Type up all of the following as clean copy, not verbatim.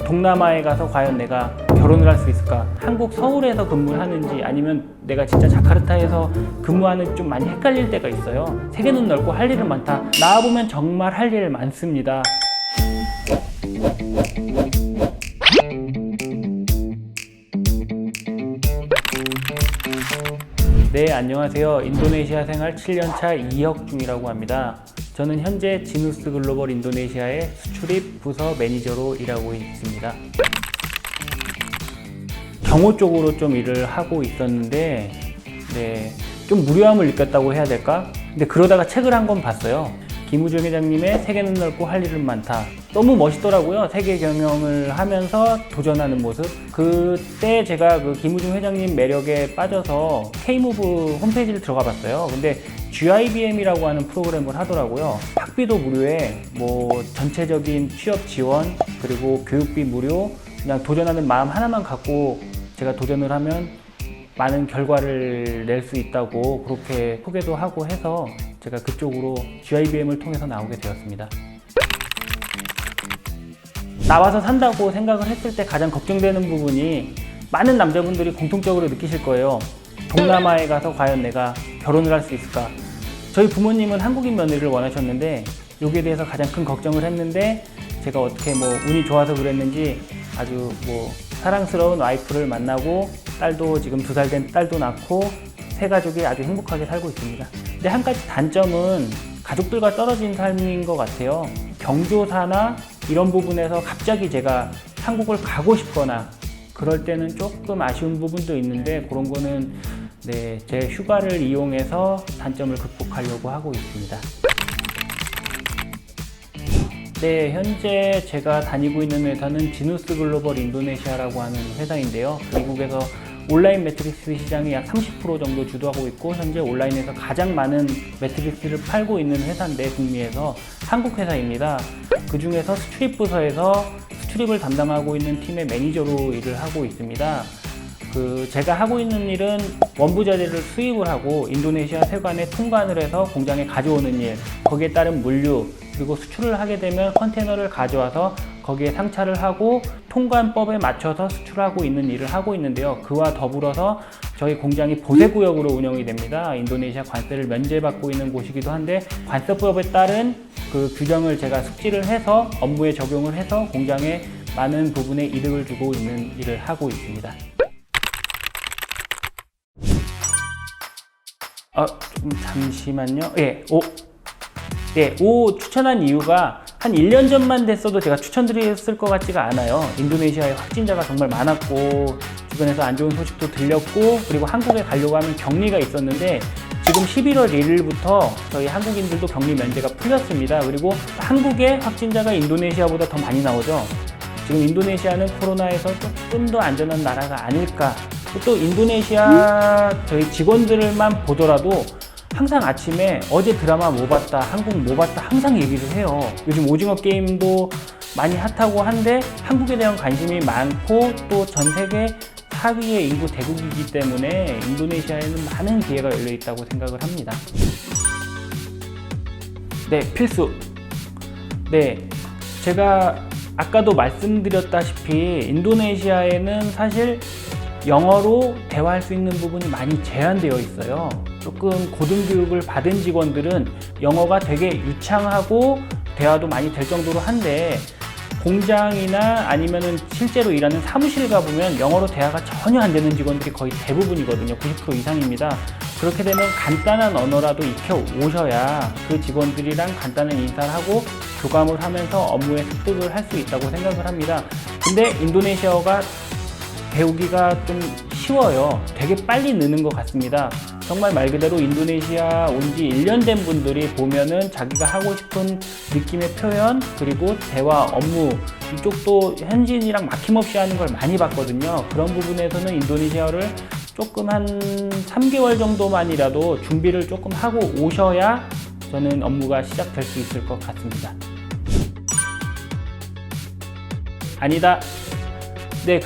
동남아에 가서 과연 내가 결혼을 할 수 있을까? 한국 서울에서 근무를 하는지 아니면 내가 진짜 자카르타에서 근무하는지 좀 많이 헷갈릴 때가 있어요. 세계는 넓고 할 일은 많다. 나와보면 정말 할 일 많습니다. 네, 안녕하세요. 인도네시아 생활 7년차 이혁중이라고 합니다. 저는 현재 지누스 글로벌 인도네시아의 수출입 부서 매니저로 일하고 있습니다. 경호 쪽으로 좀 일을 하고 있었는데 좀 무료함을 느꼈다고 해야 될까? 근데 그러다가 책을 한 권 봤어요. 김우중 회장님의 세계는 넓고 할 일은 많다. 너무 멋있더라고요. 세계 경영을 하면서 도전하는 모습. 그때 제가 그 김우중 회장님 매력에 빠져서 K무브 홈페이지를 들어가 봤어요. 근데 GIBM이라고 하는 프로그램을 하더라고요. 학비도 무료에 전체적인 취업 지원 그리고 교육비 무료, 그냥 도전하는 마음 하나만 갖고 제가 도전을 하면 많은 결과를 낼 수 있다고 그렇게 소개도 하고 해서 제가 그쪽으로 GIBM을 통해서 나오게 되었습니다. 나와서 산다고 생각을 했을 때 가장 걱정되는 부분이 많은 남자분들이 공통적으로 느끼실 거예요. 동남아에 가서 과연 내가 결혼을 할 수 있을까? 저희 부모님은 한국인 며느리를 원하셨는데 여기에 대해서 가장 큰 걱정을 했는데 제가 어떻게 운이 좋아서 그랬는지 아주 사랑스러운 와이프를 만나고 딸도 지금 2살 된 딸도 낳고 세 가족이 아주 행복하게 살고 있습니다. 근데 한 가지 단점은 가족들과 떨어진 삶인 것 같아요. 경조사나 이런 부분에서 갑자기 제가 한국을 가고 싶거나 그럴 때는 조금 아쉬운 부분도 있는데 그런 거는 제 휴가를 이용해서 단점을 극복하려고 하고 있습니다. 현재 제가 다니고 있는 회사는 지누스 글로벌 인도네시아라고 하는 회사인데요. 미국에서 온라인 매트릭스 시장이 약 30% 정도 주도하고 있고 현재 온라인에서 가장 많은 매트릭스를 팔고 있는 회사인데 북미에서 한국 회사입니다. 그 중에서 수출입 부서에서 수출입을 담당하고 있는 팀의 매니저로 일을 하고 있습니다. 제가 하고 있는 일은 원부 자재를 수입을 하고 인도네시아 세관에 통관을 해서 공장에 가져오는 일, 거기에 따른 물류, 그리고 수출을 하게 되면 컨테이너를 가져와서 거기에 상차를 하고 통관법에 맞춰서 수출하고 있는 일을 하고 있는데요. 그와 더불어서 저희 공장이 보세구역으로 운영이 됩니다. 인도네시아 관세를 면제받고 있는 곳이기도 한데 관세법에 따른 그 규정을 제가 숙지를 해서 업무에 적용을 해서 공장에 많은 부분에 이득을 주고 있는 일을 하고 있습니다. 잠시만요. 추천한 이유가 한 1년 전만 됐어도 제가 추천드렸을 것 같지가 않아요. 인도네시아에 확진자가 정말 많았고 주변에서 안 좋은 소식도 들렸고 그리고 한국에 가려고 하면 격리가 있었는데 지금 11월 1일부터 저희 한국인들도 격리 면제가 풀렸습니다. 그리고 한국의 확진자가 인도네시아보다 더 많이 나오죠. 지금 인도네시아는 코로나에서 조금 더 안전한 나라가 아닐까. 또 인도네시아 저희 직원들만 보더라도 항상 아침에 어제 드라마 뭐 봤다, 한국 뭐 봤다 항상 얘기를 해요. 요즘 오징어 게임도 많이 핫하고 한데 한국에 대한 관심이 많고 또 전 세계 4위의 인구 대국이기 때문에 인도네시아에는 많은 기회가 열려 있다고 생각을 합니다. 필수. 제가 아까도 말씀드렸다시피 인도네시아에는 사실 영어로 대화할 수 있는 부분이 많이 제한되어 있어요. 조금 고등교육을 받은 직원들은 영어가 되게 유창하고 대화도 많이 될 정도로 한데 공장이나 아니면은 실제로 일하는 사무실 가보면 영어로 대화가 전혀 안 되는 직원들이 거의 대부분이거든요. 90% 이상입니다. 그렇게 되면 간단한 언어라도 익혀 오셔야 그 직원들이랑 간단한 인사를 하고 교감을 하면서 업무에 습득을 할 수 있다고 생각을 합니다. 근데 인도네시아어가 배우기가 좀 쉬워요. 되게 빨리 느는 것 같습니다. 정말 말 그대로 인도네시아 온 지 1년 된 분들이 보면은 자기가 하고 싶은 느낌의 표현 그리고 대화, 업무 이쪽도 현지인이랑 막힘없이 하는 걸 많이 봤거든요. 그런 부분에서는 인도네시아를 조금 한 3개월 정도만이라도 준비를 조금 하고 오셔야 저는 업무가 시작될 수 있을 것 같습니다. 아니다.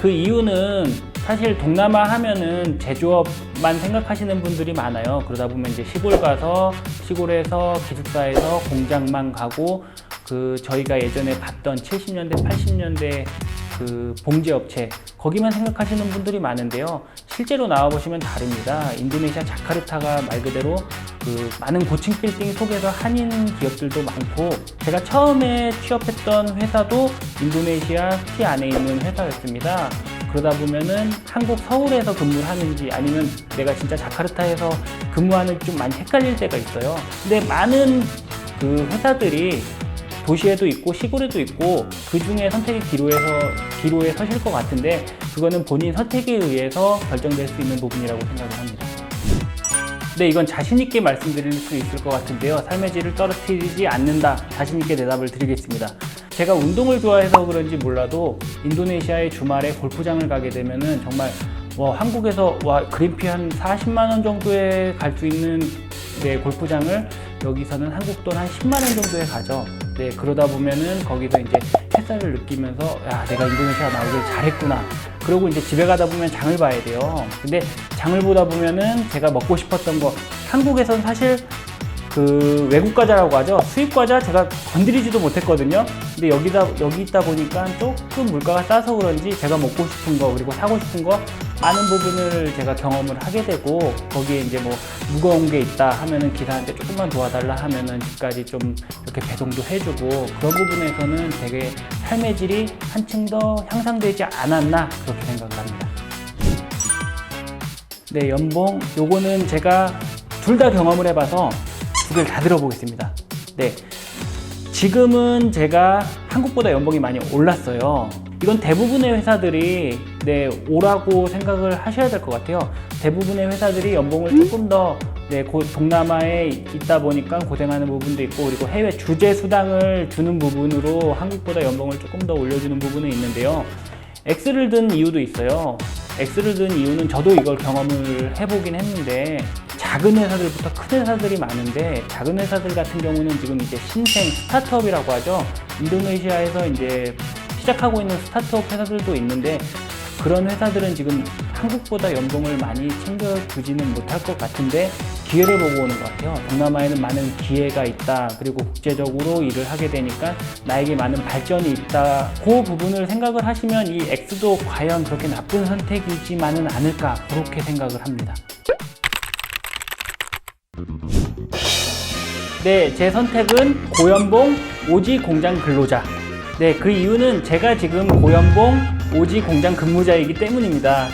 그 이유는 사실 동남아 하면은 제조업만 생각하시는 분들이 많아요. 그러다 보면 이제 시골 가서 시골에서 기숙사에서 공장만 가고 저희가 예전에 봤던 70년대, 80년대 그 봉제 업체 거기만 생각하시는 분들이 많은데요. 실제로 나와보시면 다릅니다. 인도네시아 자카르타가 말 그대로 그 많은 고층 빌딩 속에서 한인 기업들도 많고, 제가 처음에 취업했던 회사도 인도네시아 시티 안에 있는 회사였습니다. 그러다 보면은 한국 서울에서 근무를 하는지 아니면 내가 진짜 자카르타에서 근무하는지 좀 많이 헷갈릴 때가 있어요. 근데 많은 그 회사들이 도시에도 있고 시골에도 있고 그 중에 선택의 기로에 서실 것 같은데, 그거는 본인 선택에 의해서 결정될 수 있는 부분이라고 생각을 합니다. 네, 이건 자신있게 말씀드릴 수 있을 것 같은데요. 삶의 질을 떨어뜨리지 않는다, 자신있게 대답을 드리겠습니다. 제가 운동을 좋아해서 그런지 몰라도 인도네시아의 주말에 골프장을 가게 되면은 정말 한국에서 그린피 한 40만 원 정도에 갈 수 있는 골프장을 여기서는 한국 돈 한 10만 원 정도에 가죠. 네, 그러다 보면은 거기서 이제 햇살을 느끼면서 야, 내가 인도네시아 나오길 잘했구나. 그러고 이제 집에 가다 보면 장을 봐야 돼요. 근데 장을 보다 보면은 제가 먹고 싶었던 거, 한국에선 사실 그 외국 과자라고 하죠. 수입 과자 제가 건드리지도 못했거든요. 근데 여기 있다 보니까 조금 물가가 싸서 그런지 제가 먹고 싶은 거 그리고 사고 싶은 거 많은 부분을 제가 경험을 하게 되고, 거기에 이제 뭐 무거운 게 있다 하면은 기사한테 조금만 도와달라 하면은 집까지 좀 이렇게 배송도 해주고, 그런 부분에서는 되게 삶의 질이 한층 더 향상되지 않았나 그렇게 생각을 합니다. 네, 연봉 요거는 제가 둘 다 경험을 해봐서 두 개를 다 들어보겠습니다. 네, 지금은 제가 한국보다 연봉이 많이 올랐어요. 이건 대부분의 회사들이 오라고 생각을 하셔야 될 것 같아요. 대부분의 회사들이 연봉을 조금 더 동남아에 있다 보니까 고생하는 부분도 있고, 그리고 해외 주재 수당을 주는 부분으로 한국보다 연봉을 조금 더 올려주는 부분은 있는데요. X를 든 이유도 있어요. X를 든 이유는 저도 이걸 경험을 해보긴 했는데, 작은 회사들부터 큰 회사들이 많은데, 작은 회사들 같은 경우는 지금 이제 신생 스타트업이라고 하죠. 인도네시아에서 이제 시작하고 있는 스타트업 회사들도 있는데, 그런 회사들은 지금 한국보다 연봉을 많이 챙겨주지는 못할 것 같은데 기회를 보고 오는 것 같아요. 동남아에는 많은 기회가 있다. 그리고 국제적으로 일을 하게 되니까 나에게 많은 발전이 있다. 그 부분을 생각을 하시면 이 X도 과연 그렇게 나쁜 선택이지만은 않을까, 그렇게 생각을 합니다. 네, 제 선택은 고연봉 오지 공장 근로자. 네, 그 이유는 제가 지금 고연봉 오지 공장 근무자이기 때문입니다.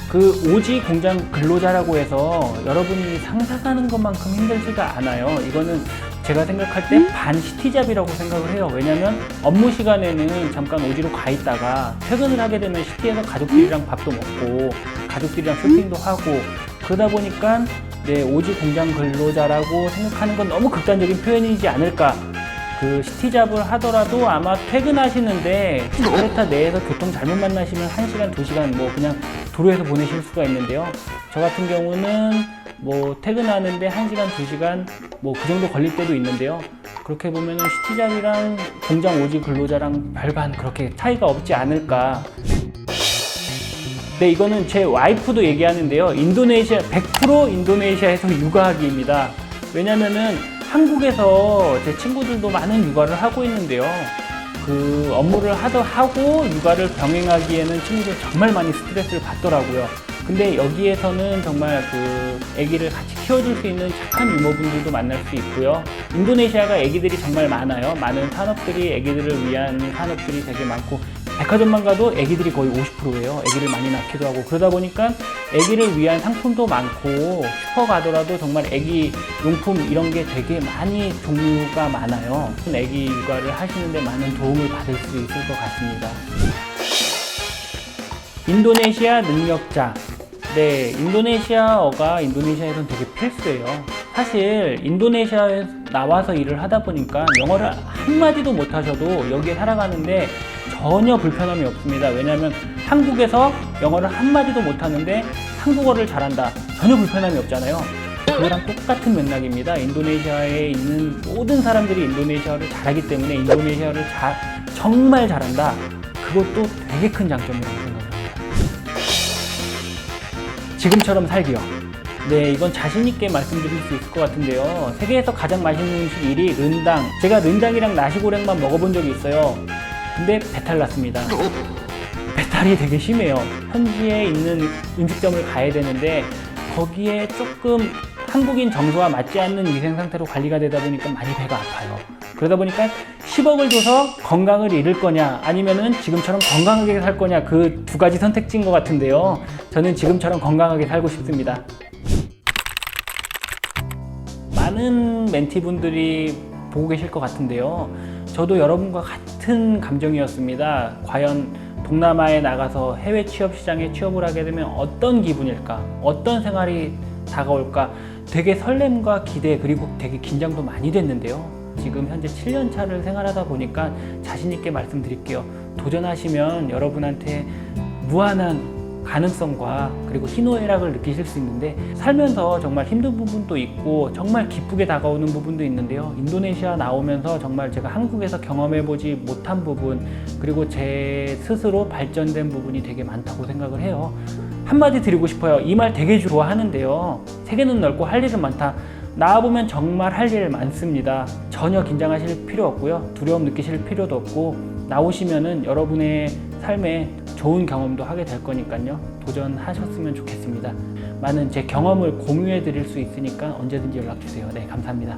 그 오지 공장 근로자라고 해서 여러분이 상상하는 것만큼 힘들지가 않아요. 이거는 제가 생각할 때 반시티잡이라고 생각을 해요. 왜냐면 업무 시간에는 잠깐 오지로 가 있다가 퇴근을 하게 되면 시티에서 가족들이랑 밥도 먹고 가족들이랑 쇼핑도 하고, 그러다 보니까 오지 공장 근로자라고 생각하는 건 너무 극단적인 표현이지 않을까. 그 시티잡을 하더라도 아마 퇴근하시는데 자카르타 내에서 교통 잘못 만나시면 1시간, 2시간 뭐 그냥 도로에서 보내실 수가 있는데요. 저 같은 경우는 뭐 퇴근하는데 1시간, 2시간 뭐 그 정도 걸릴 때도 있는데요. 그렇게 보면은 시티잡이랑 공장 오지 근로자랑 별반 그렇게 차이가 없지 않을까. 네, 이거는 제 와이프도 얘기하는데요. 100% 인도네시아에서 육아하기입니다. 왜냐면은 한국에서 제 친구들도 많은 육아를 하고 있는데요. 그 업무를 하고 육아를 병행하기에는 친구들 정말 많이 스트레스를 받더라고요. 근데 여기에서는 정말 그 아기를 같이 키워줄 수 있는 착한 이모분들도 만날 수 있고요. 인도네시아가 아기들이 정말 많아요. 많은 산업들이, 아기들을 위한 산업들이 되게 많고, 백화점만 가도 아기들이 거의 50%예요. 아기를 많이 낳기도 하고, 그러다 보니까 아기를 위한 상품도 많고, 슈퍼 가더라도 정말 아기 용품 이런 게 되게 많이 종류가 많아요. 아기 육아를 하시는데 많은 도움을 받을 수 있을 것 같습니다. 인도네시아 능력자. 네, 인도네시아어가 인도네시아에서는 되게 필수예요. 사실 인도네시아에 나와서 일을 하다 보니까 영어를 한마디도 못하셔도 여기에 살아가는데 전혀 불편함이 없습니다. 왜냐하면 한국에서 영어를 한마디도 못하는데 한국어를 잘한다, 전혀 불편함이 없잖아요. 그거랑 똑같은 맥락입니다. 인도네시아에 있는 모든 사람들이 인도네시아를 잘하기 때문에 인도네시아를 정말 잘한다, 그것도 되게 큰 장점이라고 생각합니다. 지금처럼 살기요. 네, 이건 자신있게 말씀드릴 수 있을 것 같은데요. 세계에서 가장 맛있는 음식 1위 른당. 제가 른당이랑 나시고랭만 먹어본 적이 있어요. 근데 배탈 났습니다. 배탈이 되게 심해요. 현지에 있는 음식점을 가야 되는데 거기에 조금 한국인 정서와 맞지 않는 위생 상태로 관리가 되다 보니까 많이 배가 아파요. 그러다 보니까 10억을 줘서 건강을 잃을 거냐 아니면은 지금처럼 건강하게 살 거냐, 그 두 가지 선택지인 것 같은데요. 저는 지금처럼 건강하게 살고 싶습니다. 많은 멘티분들이 보고 계실 것 같은데요. 저도 여러분과 같은 감정이었습니다. 과연 동남아에 나가서 해외 취업 시장에 취업을 하게 되면 어떤 기분일까? 어떤 생활이 다가올까? 되게 설렘과 기대, 그리고 되게 긴장도 많이 됐는데요. 지금 현재 7년 차를 생활하다 보니까 자신 있게 말씀드릴게요. 도전하시면 여러분한테 무한한 가능성과 그리고 희노애락을 느끼실 수 있는데, 살면서 정말 힘든 부분도 있고 정말 기쁘게 다가오는 부분도 있는데요. 인도네시아 나오면서 정말 제가 한국에서 경험해보지 못한 부분, 그리고 제 스스로 발전된 부분이 되게 많다고 생각을 해요. 한마디 드리고 싶어요. 이 말 되게 좋아하는데요. 세계는 넓고 할 일은 많다. 나와보면 정말 할 일 많습니다. 전혀 긴장하실 필요 없고요. 두려움 느끼실 필요도 없고, 나오시면은 여러분의 삶에 좋은 경험도 하게 될 거니까요. 도전하셨으면 좋겠습니다. 많은 제 경험을 공유해 드릴 수 있으니까 언제든지 연락 주세요. 네, 감사합니다.